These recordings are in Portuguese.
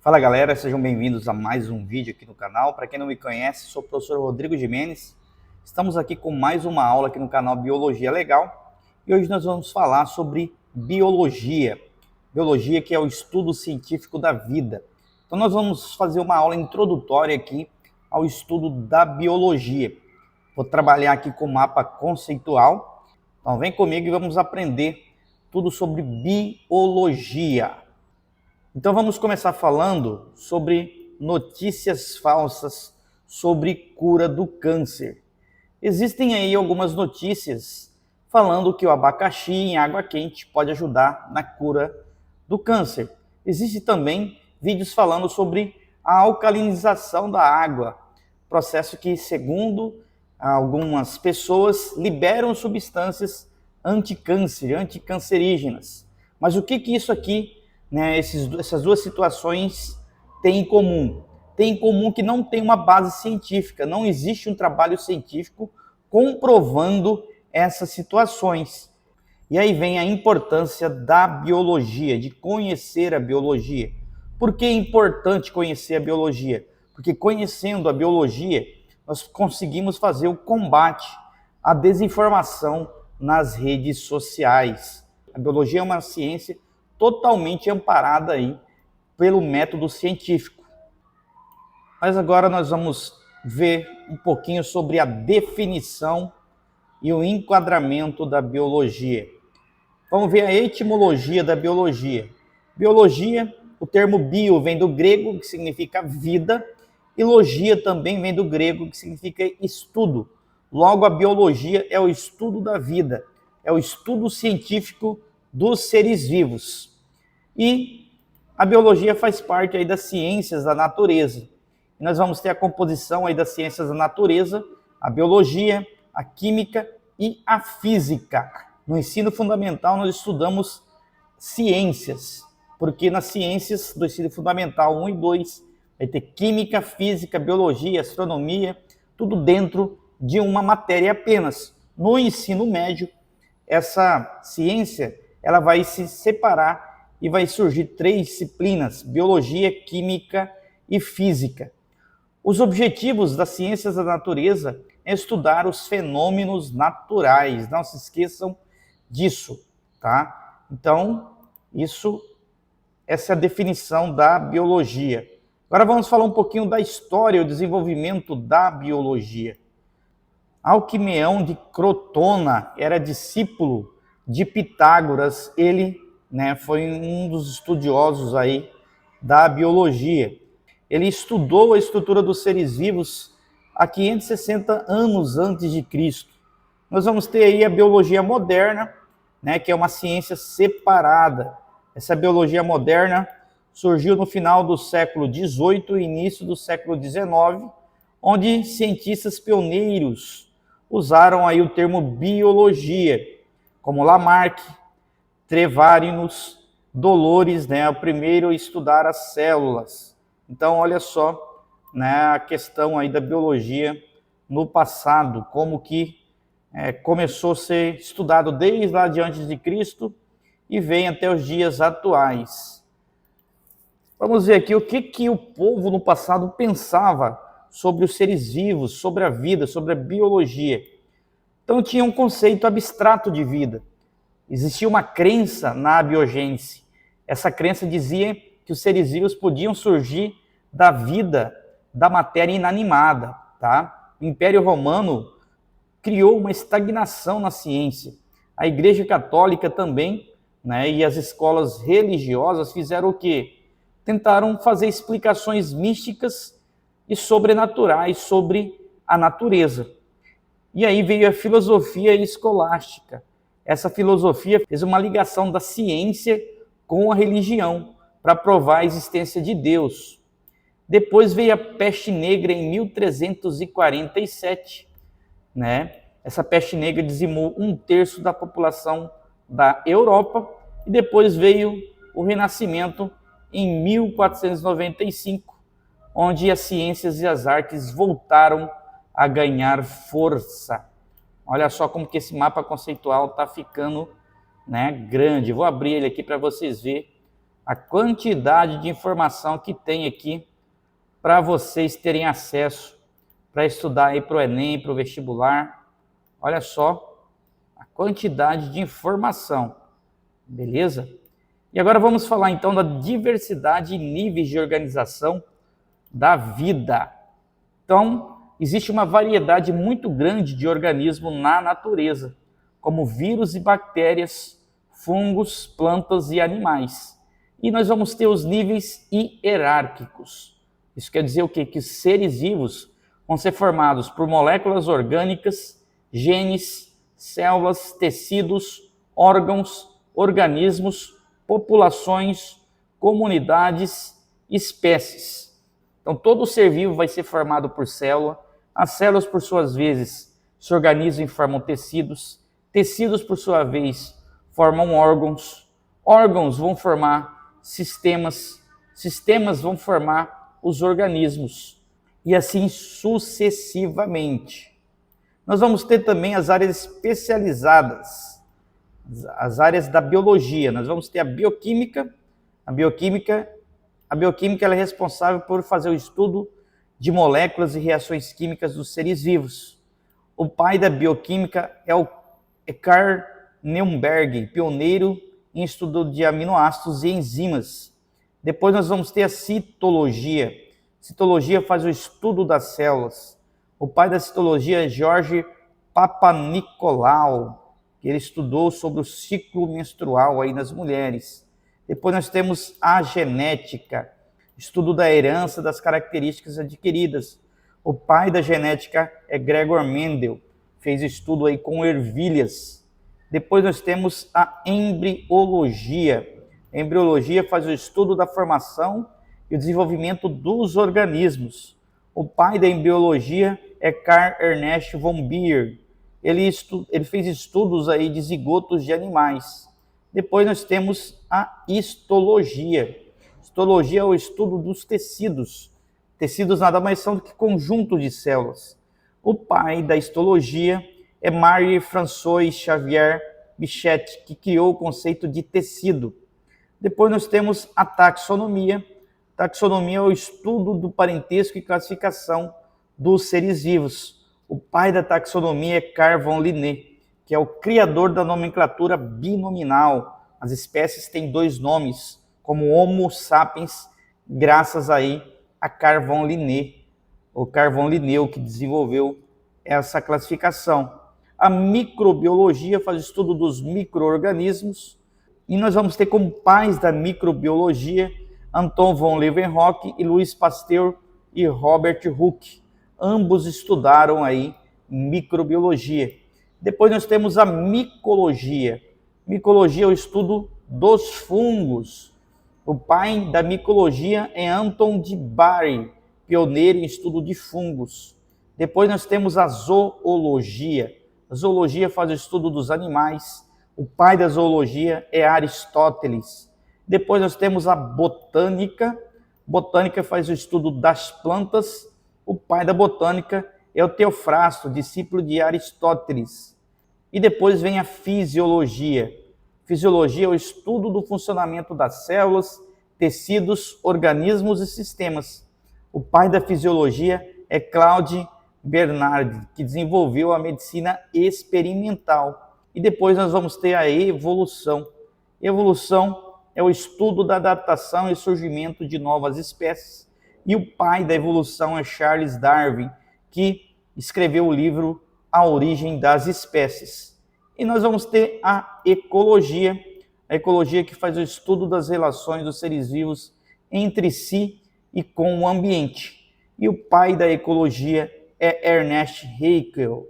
Fala galera, sejam bem-vindos a mais um vídeo aqui no canal. Para quem não me conhece, sou o professor Rodrigo Gimenez. Estamos aqui com mais uma aula aqui no canal Biologia Legal. E hoje nós vamos falar sobre biologia. Biologia, que é o estudo científico da vida. Então nós vamos fazer uma aula introdutória aqui ao estudo da biologia. Vou trabalhar aqui com o mapa conceitual. Então vem comigo e vamos aprender tudo sobre biologia. Então vamos começar falando sobre notícias falsas sobre cura do câncer. Existem aí algumas notícias falando que o abacaxi em água quente pode ajudar na cura do câncer. Existem também vídeos falando sobre a alcalinização da água, processo que, segundo algumas pessoas, liberam substâncias anticâncer, anticancerígenas. Mas o que isso aqui, essas duas situações têm em comum? Tem em comum que não tem uma base científica, não existe um trabalho científico comprovando essas situações. E aí vem a importância da biologia, de conhecer a biologia. Por que é importante conhecer a biologia? Porque conhecendo a biologia, nós conseguimos fazer o combate à desinformação nas redes sociais. A biologia é uma ciência totalmente amparada aí pelo método científico. Mas agora nós vamos ver um pouquinho sobre a definição e o enquadramento da biologia. Vamos ver a etimologia da biologia. Biologia, o termo bio vem do grego, que significa vida, e logia também vem do grego, que significa estudo. Logo, a biologia é o estudo da vida, é o estudo científico dos seres vivos. E a biologia faz parte aí das ciências da natureza. E nós vamos ter a composição aí das ciências da natureza, a biologia, a química e a física. No ensino fundamental nós estudamos ciências, porque nas ciências do ensino fundamental 1 e 2 vai ter química, física, biologia, astronomia, tudo dentro de uma matéria apenas. No ensino médio, essa ciência ela vai se separar e vai surgir 3 disciplinas: biologia, química e física. Os objetivos das ciências da natureza é estudar os fenômenos naturais. Não se esqueçam disso, tá? Então, essa é a definição da biologia. Agora vamos falar um pouquinho da história e o desenvolvimento da biologia. Alquimeão de Crotona era discípulo de Pitágoras. Ele, foi um dos estudiosos aí da biologia. Ele estudou a estrutura dos seres vivos há 560 anos antes de Cristo. Nós vamos ter aí a biologia moderna, que é uma ciência separada. Essa biologia moderna surgiu no final do século XVIII e início do século XIX, onde cientistas pioneiros usaram aí o termo biologia, como Lamarck, Trevarinus, Dolores, o primeiro a estudar as células. Então, olha só, a questão aí da biologia no passado, como que começou a ser estudado desde lá de antes de Cristo e vem até os dias atuais. Vamos ver aqui o que o povo no passado pensava sobre os seres vivos, sobre a vida, sobre a biologia. Então tinha um conceito abstrato de vida. Existia uma crença na abiogênese. Essa crença dizia que os seres vivos podiam surgir da vida da matéria inanimada, tá? O Império Romano criou uma estagnação na ciência. A Igreja Católica também, e as escolas religiosas fizeram o quê? Tentaram fazer explicações místicas e sobrenaturais sobre a natureza. E aí veio a filosofia escolástica. Essa filosofia fez uma ligação da ciência com a religião para provar a existência de Deus. Depois veio a peste negra em 1347, Essa peste negra dizimou 1/3 da população da Europa, e depois veio o Renascimento em 1495, onde as ciências e as artes voltaram a ganhar força. Olha só como que esse mapa conceitual está ficando grande. Vou abrir ele aqui para vocês verem a quantidade de informação que tem aqui para vocês terem acesso para estudar aí para o Enem, para o vestibular. Olha só a quantidade de informação, beleza? E agora vamos falar então da diversidade e níveis de organização da vida. Então, existe uma variedade muito grande de organismos na natureza, como vírus e bactérias, fungos, plantas e animais. E nós vamos ter os níveis hierárquicos. Isso quer dizer o quê? Que seres vivos vão ser formados por moléculas orgânicas, genes, células, tecidos, órgãos, organismos, populações, comunidades, espécies. Então, todo ser vivo vai ser formado por célula. As células, por suas vezes, se organizam e formam tecidos. Tecidos, por sua vez, formam órgãos. Órgãos vão formar sistemas. Sistemas vão formar os organismos. E assim sucessivamente. Nós vamos ter também as áreas especializadas, as áreas da biologia. Nós vamos ter a bioquímica. A bioquímica ela é responsável por fazer o estudo de moléculas e reações químicas dos seres vivos. O pai da bioquímica é o Carl Neumberg, pioneiro em estudo de aminoácidos e enzimas. Depois nós vamos ter a citologia. Citologia faz o estudo das células. O pai da citologia é George Papanicolaou, que ele estudou sobre o ciclo menstrual aí nas mulheres. Depois nós temos a genética, estudo da herança das características adquiridas. O pai da genética é Gregor Mendel, fez estudo aí com ervilhas. Depois nós temos a embriologia. A embriologia faz o estudo da formação e o desenvolvimento dos organismos. O pai da embriologia é Carl Ernst von Baer. Ele fez estudos aí de zigotos de animais. Depois nós temos a histologia. Histologia é o estudo dos tecidos. Tecidos nada mais são do que conjunto de células. O pai da histologia é Marie-Françoise Xavier Bichet, que criou o conceito de tecido. Depois nós temos a taxonomia. Taxonomia é o estudo do parentesco e classificação dos seres vivos. O pai da taxonomia é Carl von Linné, que é o criador da nomenclatura binominal. As espécies têm dois nomes, como Homo sapiens, graças aí a Carl von Linné, o Carl von Linné que desenvolveu essa classificação. A microbiologia faz o estudo dos micro-organismos, e nós vamos ter como pais da microbiologia Anton von Leeuwenhoek e Louis Pasteur e Robert Hooke. Ambos estudaram aí microbiologia. Depois nós temos a micologia. Micologia é o estudo dos fungos. O pai da micologia é Anton de Bari, pioneiro em estudo de fungos. Depois nós temos a zoologia. A zoologia faz o estudo dos animais. O pai da zoologia é Aristóteles. Depois nós temos a botânica. Botânica faz o estudo das plantas. O pai da botânica é o Teofrasto, discípulo de Aristóteles. E depois vem a fisiologia. Fisiologia é o estudo do funcionamento das células, tecidos, organismos e sistemas. O pai da fisiologia é Claude Bernard, que desenvolveu a medicina experimental. E depois nós vamos ter a evolução. Evolução é o estudo da adaptação e surgimento de novas espécies. E o pai da evolução é Charles Darwin, que escreveu o livro A Origem das Espécies. E nós vamos ter a ecologia que faz o estudo das relações dos seres vivos entre si e com o ambiente. E o pai da ecologia é Ernest Haeckel.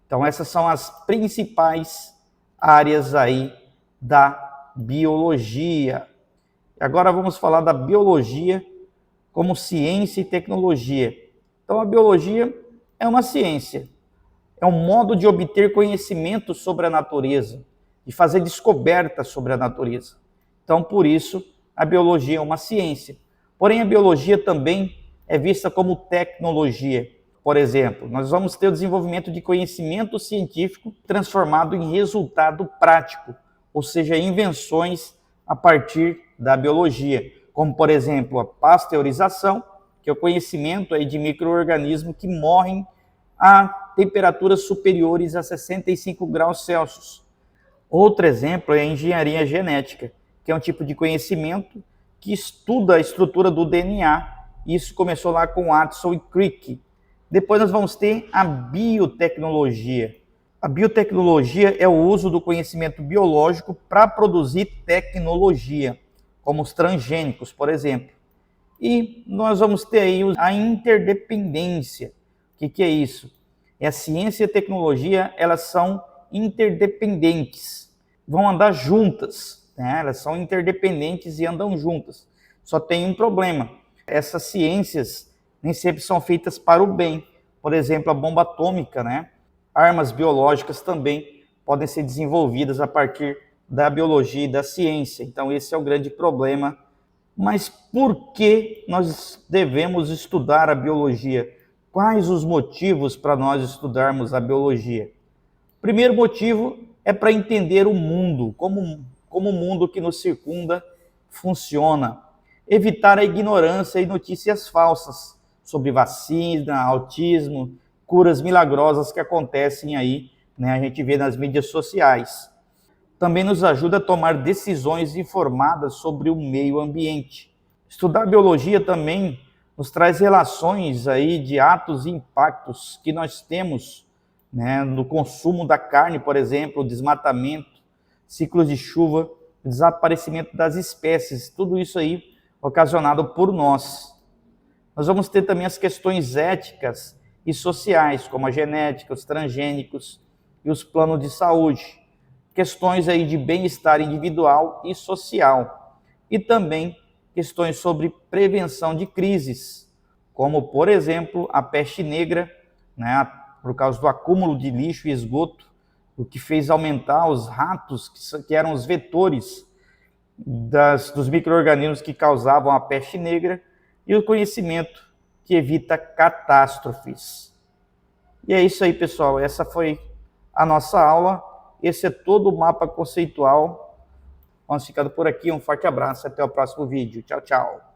Então essas são as principais áreas aí da biologia. Agora vamos falar da biologia como ciência e tecnologia. Então a biologia é uma ciência, é um modo de obter conhecimento sobre a natureza, de fazer descobertas sobre a natureza. Então por isso a biologia é uma ciência. Porém a biologia também é vista como tecnologia. Por exemplo, nós vamos ter o desenvolvimento de conhecimento científico transformado em resultado prático, ou seja, invenções a partir da biologia, como, por exemplo, a pasteurização, que é o conhecimento aí de micro-organismos que morrem a temperaturas superiores a 65 graus Celsius. Outro exemplo é a engenharia genética, que é um tipo de conhecimento que estuda a estrutura do DNA. Isso começou lá com Watson e Crick. Depois nós vamos ter a biotecnologia. A biotecnologia é o uso do conhecimento biológico para produzir tecnologia, como os transgênicos, por exemplo. E nós vamos ter aí a interdependência. O que é isso? É a ciência e a tecnologia, elas são interdependentes, vão andar juntas, né? Elas são interdependentes e andam juntas. Só tem um problema: essas ciências nem sempre são feitas para o bem. Por exemplo, a bomba atômica, né? Armas biológicas também podem ser desenvolvidas a partir da biologia e da ciência. Então esse é o grande problema. Mas por que nós devemos estudar a biologia? Quais os motivos para nós estudarmos a biologia? O primeiro motivo é para entender o mundo, como o mundo que nos circunda funciona. Evitar a ignorância e notícias falsas sobre vacina, autismo, curas milagrosas que acontecem aí, né? A gente vê nas mídias sociais. Também nos ajuda a tomar decisões informadas sobre o meio ambiente. Estudar biologia também nos traz relações aí de atos e impactos que nós temos, né, no consumo da carne, por exemplo, o desmatamento, ciclos de chuva, desaparecimento das espécies, tudo isso aí ocasionado por nós. Nós vamos ter também as questões éticas e sociais, como a genética, os transgênicos e os planos de saúde. Questões aí de bem-estar individual e social. E também questões sobre prevenção de crises, como, por exemplo, a peste negra, né, por causa do acúmulo de lixo e esgoto, o que fez aumentar os ratos, que eram os vetores dos micro-organismos que causavam a peste negra, e o conhecimento que evita catástrofes. E é isso aí, pessoal. Essa foi a nossa aula. Esse é todo o mapa conceitual. Vamos ficando por aqui. Um forte abraço. Até o próximo vídeo. Tchau, tchau.